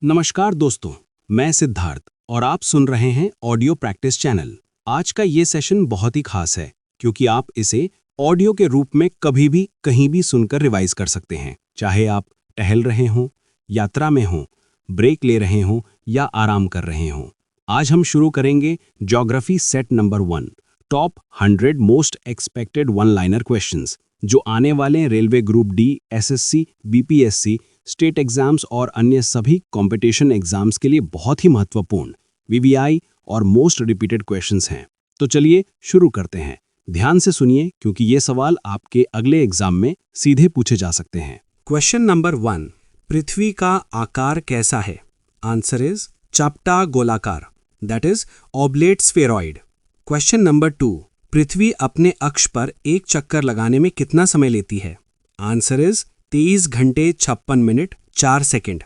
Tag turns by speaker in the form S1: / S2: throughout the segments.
S1: नमस्कार दोस्तों, मैं सिद्धार्थ और आप सुन रहे हैं ऑडियो प्रैक्टिस चैनल। आज का ये सेशन बहुत ही खास है क्योंकि आप इसे ऑडियो के रूप में कभी भी कहीं भी सुनकर रिवाइज कर सकते हैं, चाहे आप टहल रहे हों, यात्रा में हों, ब्रेक ले रहे हों या आराम कर रहे हों। आज हम शुरू करेंगे geography set number 1, top 100 most expected one liner questions, जो आने वाले railway group D, SSC, BPSC, state exams और अन्य सभी कंपटीशन एग्जाम्स के लिए बहुत ही महत्वपूर्ण वीवीआई और मोस्ट रिपीटेड क्वेश्चंस हैं। तो चलिए शुरू करते हैं। ध्यान से सुनिए क्योंकि ये सवाल आपके अगले एग्जाम में सीधे पूछे जा सकते हैं। क्वेश्चन नंबर 1, पृथ्वी का आकार कैसा है? आंसर इज चपटा गोलाकार, that is oblate spheroid. Question number 2, पृथ्वी अपने अक्ष पर एक चक्कर लगाने में कितना समय लेती है? आंसर इज 23 घंटे 56 मिनट 4 सेकंड।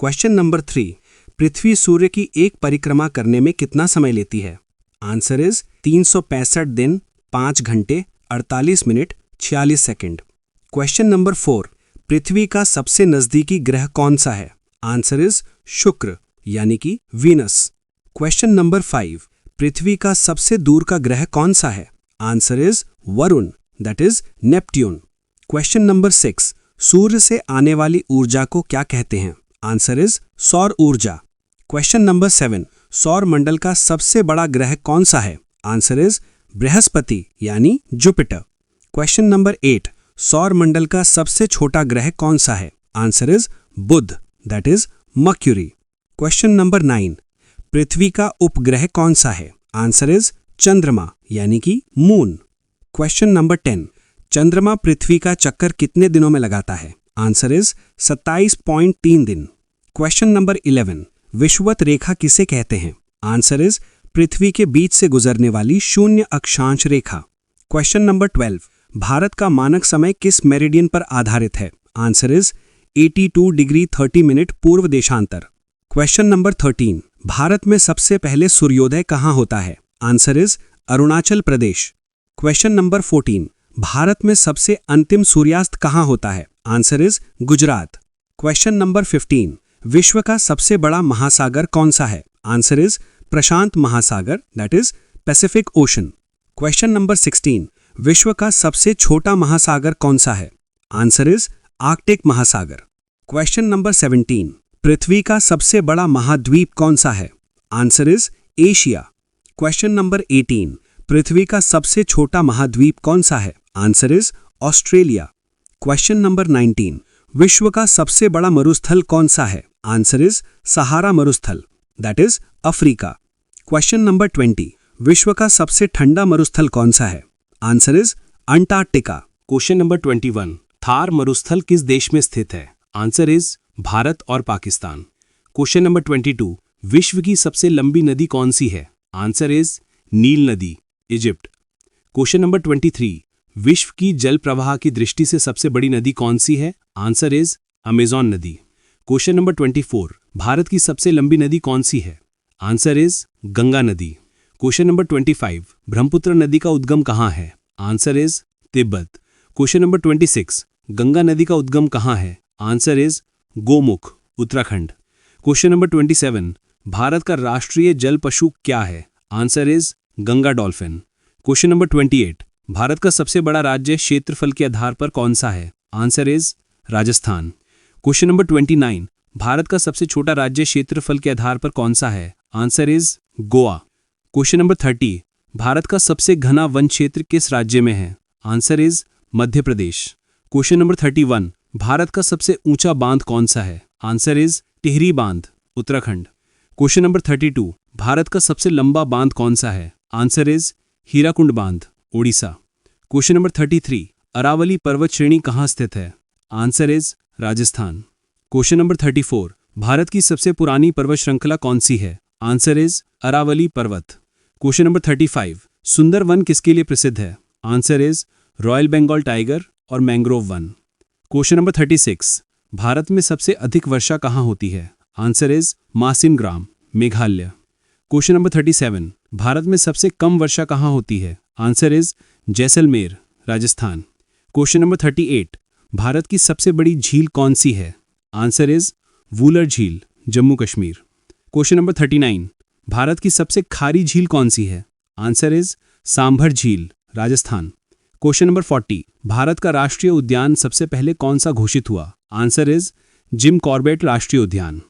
S1: क्वेश्चन नंबर 3, पृथ्वी सूर्य की एक परिक्रमा करने में कितना समय लेती है? आंसर इज 365 दिन 5 घंटे 48 मिनट 46 सेकंड। क्वेश्चन नंबर 4, पृथ्वी का सबसे नजदीकी ग्रह कौन सा है? आंसर इज शुक्र यानी कि वीनस। क्वेश्चन नंबर 5, पृथ्वी का सबसे दूर का ग्रह कौन सा है? Answer is Varun, that is Neptune. Question number 6, सूर्य से आने वाली ऊर्जा को क्या कहते हैं? आंसर इज सौर ऊर्जा। क्वेश्चन नंबर 7, सौर मंडल का सबसे बड़ा ग्रह कौन सा है? आंसर इज बृहस्पति यानी जुपिटर। क्वेश्चन नंबर 8, सौर मंडल का सबसे छोटा ग्रह कौन सा है? Answer is Budh, that is Mercury. Question number 9, पृथ्वी का उपग्रह कौन सा है? आंसर इज चंद्रमा यानी कि मून। क्वेश्चन नंबर 10, चंद्रमा पृथ्वी का चक्कर कितने दिनों में लगाता है? आंसर इज 27.3 दिन। क्वेश्चन नंबर 11, विषुवत रेखा किसे कहते हैं? आंसर इज पृथ्वी के बीच से गुजरने वाली शून्य अक्षांश रेखा। क्वेश्चन नंबर 12, भारत का मानक समय किस मेरिडियन पर आधारित है? आंसर इज 82 डिग्री 30 मिनट पूर्व देशांतर। क्वेश्चन नंबर 13, भारत में सबसे पहले सूर्योदय कहाँ होता है? Answer is Arunachal Pradesh. Question number 14, Bharat में सबसे अंतिम सूर्यास्त कहाँ होता है? Answer is Gujarat. Question number 15, विश्व का सबसे बड़ा महासागर कौन सा है? आंसर इज प्रशांत महासागर, that is Pacific ocean. Question number 16, विश्व का सबसे छोटा महासागर कौन सा है? आंसर इज आर्कटिक महासागर। क्वेश्चन नंबर 17, पृथ्वी का सबसे बड़ा महाद्वीप कौन सा है? Answer is Asia. Question number 18, पृथ्वी का सबसे छोटा महाद्वीप कौन सा है? Answer is Australia. Question number 19, विश्व का सबसे बड़ा मरुस्थल कौन सा है? आंसर इज सहारा मरुस्थल, that is Africa. Question number 20, विश्व का सबसे ठंडा मरुस्थल कौन सा है? Answer is Antarctica. Question number 21, Thar मरुस्थल किस देश में स्थित है? आंसर इज भारत और पाकिस्तान। क्वेश्चन नंबर 22, विश्व की सबसे लंबी नदी कौन सी है? आंसर इज नील नदी, इजिप्ट। क्वेश्चन नंबर 23, विश्व की जल प्रवाह की दृष्टि से सबसे बड़ी नदी कौन सी है? आंसर इज अमेजॉन नदी। क्वेश्चन नंबर 24, भारत की सबसे लंबी नदी कौन सी है? आंसर इज गंगा नदी। क्वेश्चन नंबर 25, ब्रह्मपुत्र नदी का उद्गम कहाँ है? Answer is Tibet. Question number 26, Ganga नदी का उद्गम कहाँ है? Answer is Gomukh, Uttarakhand. Question number 27, Bharat का राष्ट्रीय जल पशु क्या है? Answer is Ganga dolphin. Question number 28, Bharat का सबसे बड़ा राज्य क्षेत्रफल के आधार पर कौन सा है? Answer is Rajasthan. Question number 29, Bharat का सबसे छोटा राज्य क्षेत्रफल के आधार पर कौन सा है? Answer is Goa. Question number 30, Bharat का सबसे घना वन क्षेत्र किस राज्य में है? Answer is Madhya Pradesh. Question number 31, Bharat का सबसे ऊंचा बांध कौन सा है? आंसर इज टिहरी बांध, उत्तराखंड। क्वेश्चन नंबर 32, भारत का सबसे लंबा बांध कौन सा है? आंसर इज हीराकुंड बांध, ओडिशा। क्वेश्चन नंबर 33, अरावली पर्वत श्रेणी कहाँ स्थित है? Answer is Rajasthan. Question number 34, Bharat की सबसे पुरानी पर्वत श्रृंखला कौन सी है? आंसर इज अरावली पर्वत। क्वेश्चन नंबर 35, सुंदर वन किसके लिए प्रसिद्ध है? Answer is royal Bengal tiger और मैंग्रोव वन। क्वेश्चन नंबर 36, भारत में सबसे अधिक वर्षा कहाँ होती है? आंसर इज मासिन ग्राम, मेघालय। क्वेश्चन नंबर 37, भारत में सबसे कम वर्षा कहाँ होती है? Answer is Jaisalmer, Rajasthan. Question number 38, Bharat की सबसे बड़ी झील कौन सी है? आंसर इज वूलर झील, जम्मू कश्मीर। क्वेश्चन नंबर 39, भारत की सबसे खारी झील कौन सी है? आंसर इज सांभर झील, राजस्थान। क्वेश्चन नंबर 40, भारत का राष्ट्रीय उद्यान सबसे पहले कौन सा घोषित हुआ? आंसर इज जिम कॉर्बेट राष्ट्रीय उद्यान।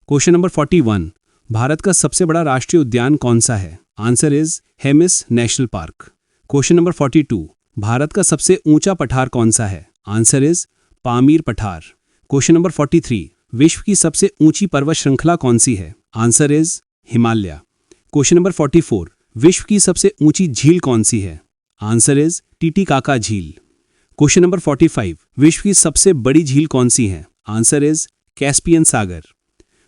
S1: क्वेश्चन नंबर 41, भारत का सबसे बड़ा राष्ट्रीय उद्यान कौन सा है? Answer is Hemis national park. Question number 42, Bharat का सबसे ऊंचा पठार कौन सा है? आंसर इज पामीर पठार। क्वेश्चन नंबर 43, विश्व की सबसे ऊंची पर्वत श्रृंखला कौन सी है? Answer is Himalaya. Question number 44, विश्व की सबसे ऊंची झील कौन सी है? आंसर इज टिटिकाका झील। क्वेश्चन नंबर 45, विश्व की सबसे बड़ी झील कौन सी है? Answer is Caspian Sagar.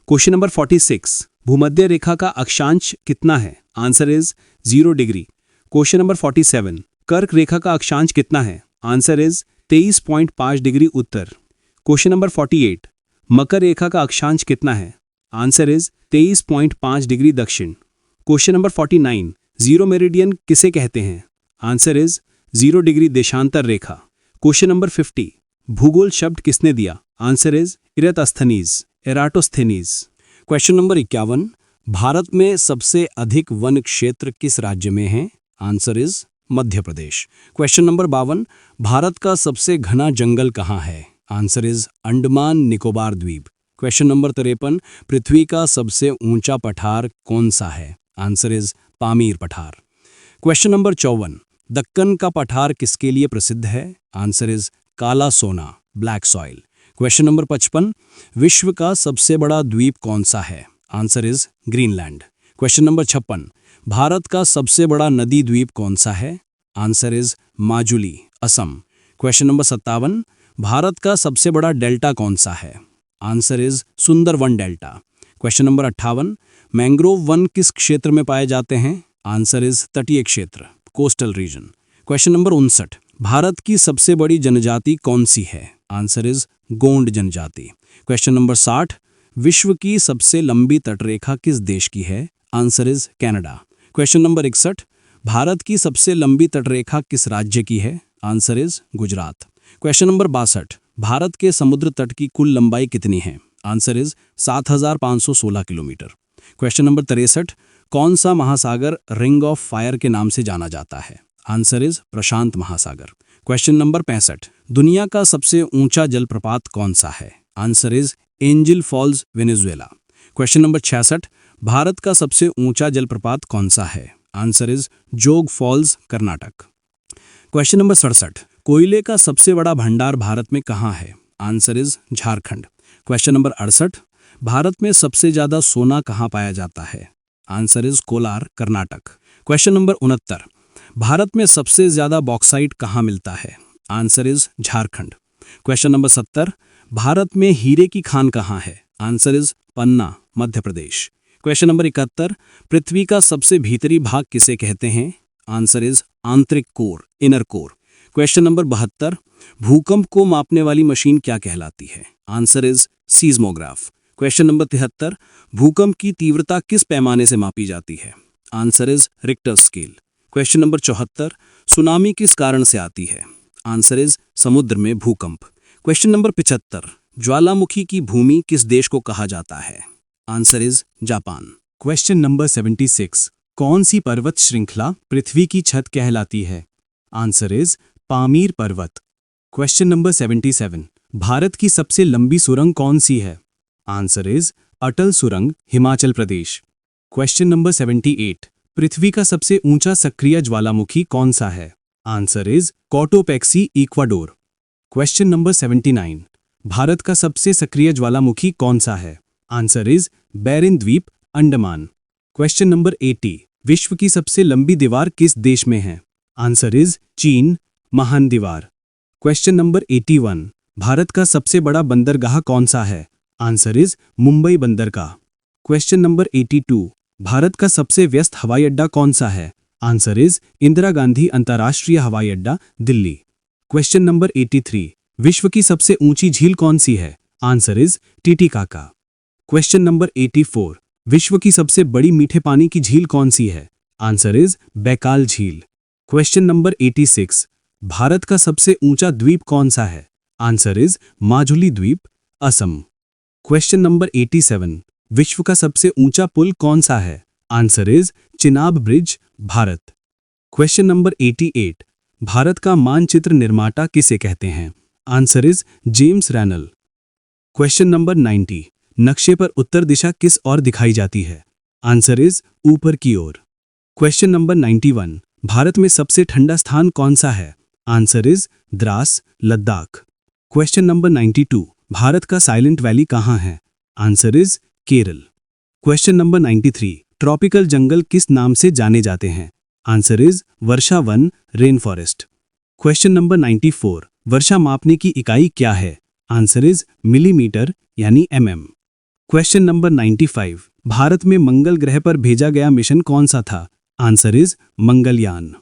S1: Question number 46, भूमध्य रेखा का अक्षांश कितना है? Answer is 0 degree. Question number 47, कर्क रेखा का अक्षांश कितना है? Answer is 23.5 degree Uttar. Question number 48, मकर रेखा का अक्षांश कितना है? आंसर इज 23.5 डिग्री दक्षिण। क्वेश्चन नंबर 49, जीरो मेरिडियन किसे कहते हैं? आंसर इज 0 डिग्री देशांतर रेखा। क्वेश्चन नंबर 50, भूगोल शब्द किसने दिया? Answer is Eratosthenes. Question number 51, Bharat में सबसे अधिक वन क्षेत्र किस राज्य में है? Answer is Madhya Pradesh. Question number 52, Bharat का सबसे घना जंगल कहाँ है? आंसर इज अंडमान निकोबार द्वीप। क्वेश्चन नंबर 53, पृथ्वी का सबसे ऊंचा पठार कौन सा है? आंसर इज पामीर पठार। क्वेश्चन नंबर 54, दक्कन का पठार किसके लिए प्रसिद्ध है? आंसर इज काला सोना, ब्लैक सॉइल। क्वेश्चन नंबर 55, विश्व का सबसे बड़ा द्वीप कौन सा है? Answer is Greenland. Question number 56, Bharat का सबसे बड़ा नदी द्वीप कौन सा है? Answer is Majuli, Assam. Question number 57, Bharat का सबसे बड़ा डेल्टा कौन सा है? Answer is Sundarban delta. Question number 58, mangrove वन किस क्षेत्र में पाए जाते हैं? आंसर इज तटीय क्षेत्र, coastal region. Question number 59, Bharat की सबसे बड़ी जनजाति कौन सी है? आंसर इज गोंड जनजाति। क्वेश्चन नंबर 60, विश्व की सबसे लंबी तटरेखा किस देश की है? Answer is Canada. Question number 61, Bharat की सबसे लंबी तटरेखा किस राज्य की है? Answer is Gujarat. Question number 62, Bharat के समुद्र तट की कुल लंबाई कितनी है? Answer is 7516 kilometre. Question number 63, कौन सा महासागर रिंग ऑफ फायर के नाम से जाना जाता है? आंसर इज प्रशांत महासागर। क्वेश्चन नंबर 65, दुनिया का सबसे ऊंचा जलप्रपात कौन सा है? Answer is Angel Falls, Venezuela. Question number 66, Bharat का सबसे ऊंचा जलप्रपात कौन सा है? Answer is Jog Falls, Karnataka. Question number 67, कोयले का सबसे बड़ा भंडार भारत में कहाँ है? Answer is Jharkhand. Question number 68, Bharat में सबसे ज्यादा सोना कहाँ पाया जाता है? Answer is Kolar, Karnataka. Question number 69, Bharat में सबसे ज्यादा बॉक्साइट कहाँ मिलता है? Answer is Jharkhand. Question number 70, Bharat में हीरे की खान कहाँ है? Answer is Panna, Madhya Pradesh. Question number 71, पृथ्वी का सबसे भीतरी भाग किसे कहते हैं? आंसर इज आंतरिक core, inner core. Question number 72, भूकंप को मापने वाली मशीन क्या कहलाती है? Answer is seismograph. Question number 73, भूकंप की तीव्रता किस पैमाने से मापी जाती है? Answer is Richter scale. Question number 74, tsunami किस कारण से आती है? आंसर इज समुद्र में भूकंप। क्वेश्चन नंबर 75, ज्वालामुखी की भूमि किस देश को कहा जाता है? Answer is Japan. Question number 76, कौन सी पर्वत श्रृंखला पृथ्वी की छत कहलाती है? आंसर इज पामीर पर्वत। क्वेश्चन नंबर 77, भारत की सबसे लंबी सुरंग कौन सी है? आंसर इज अटल सुरंग, हिमाचल प्रदेश। क्वेश्चन नंबर 78, पृथ्वी का सबसे ऊंचा सक्रिय ज्वालामुखी कौन सा है? Answer is Cotopaxi, Ecuador. Question number 79, Bharat का सबसे सक्रिय ज्वालामुखी कौन सा है? आंसर इज बैरिन द्वीप, अंडमान। क्वेश्चन नंबर 80, विश्व की सबसे लंबी दीवार किस देश में है? आंसर इज चीन, महान दीवार। क्वेश्चन नंबर 81, भारत का सबसे बड़ा बंदरगाह कौन सा है? आंसर इज मुंबई बंदरगाह। क्वेश्चन नंबर 82, भारत का सबसे व्यस्त हवाई अड्डा कौन सा है? आंसर इज इंदिरा गांधी अंतर्राष्ट्रीय हवाई अड्डा, दिल्ली। क्वेश्चन नंबर 83, विश्व की सबसे ऊंची झील कौन सी है? Answer is Titicaca. Question number 84, विश्व की सबसे बड़ी मीठे पानी की झील कौन सी है? आंसर इज बैकाल झील। क्वेश्चन नंबर 86, भारत का सबसे ऊंचा द्वीप कौन सा है? आंसर इज माजुली द्वीप, असम। क्वेश्चन नंबर 87, विश्व का सबसे ऊंचा पुल कौन सा है? Answer is Chenab bridge, Bharat. Question number 88, Bharat का मानचित्र निर्माता किसे कहते हैं? Answer is James renal. Question number 90, नक्शे पर उत्तर दिशा किस ओर दिखाई जाती है? आंसर इज ऊपर की ओर। क्वेश्चन नंबर 91, भारत में सबसे ठंडा स्थान कौन सा है? Answer is Dras, Ladakh. Question number 92, Bharat का साइलेंट वैली कहाँ है? Answer is Kerala. Question number 93, tropical जंगल किस नाम से जाने जाते हैं? आंसर इज वर्षा वन, रेन फॉरेस्ट। क्वेश्चन नंबर 94, वर्षा मापने की इकाई क्या है? आंसर इज मिलीमीटर यानी mm। क्वेश्चन नंबर 95, भारत में मंगल ग्रह पर भेजा गया मिशन कौन सा था? Answer is Mangalyaan.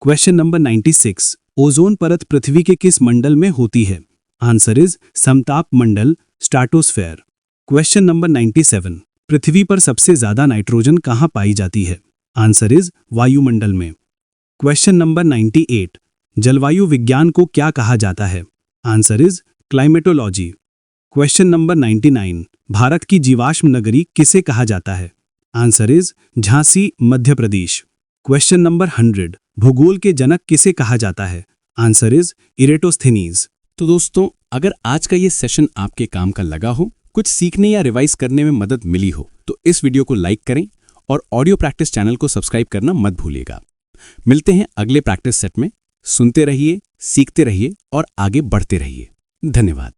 S1: Question number 96, ozone परत पृथ्वी के किस मंडल में होती है? आंसर इज समताप मंडल, स्ट्रेटोस्फेयर। क्वेश्चन नंबर 97, पृथ्वी पर सबसे ज्यादा नाइट्रोजन कहाँ पाई जाती है? आंसर इज वायुमंडल में। क्वेश्चन नंबर 98, जलवायु विज्ञान को क्या कहा जाता है? Answer is climatology. Question number 99, Bharat की जीवाश्म नगरी किसे कहा जाता है? Answer is Jhansi, Madhya Pradesh. Question number 100, भूगोल के जनक किसे कहा जाता है? Answer is Eratosthenes.
S2: तो दोस्तों, अगर आज का ये सेशन आपके काम का लगा हो, कुछ सीखने या रिवाइज करने में मदद मिली हो, तो इस वीडियो को लाइक करें और ऑडियो प्रैक्टिस चैनल को सब्सक्राइब करना मत भूलिएगा। मिलते हैं अगले प्रैक्टिस सेट में। सुनते रहिए, सीखते रहिए और आगे बढ़ते रहिए। धन्यवाद।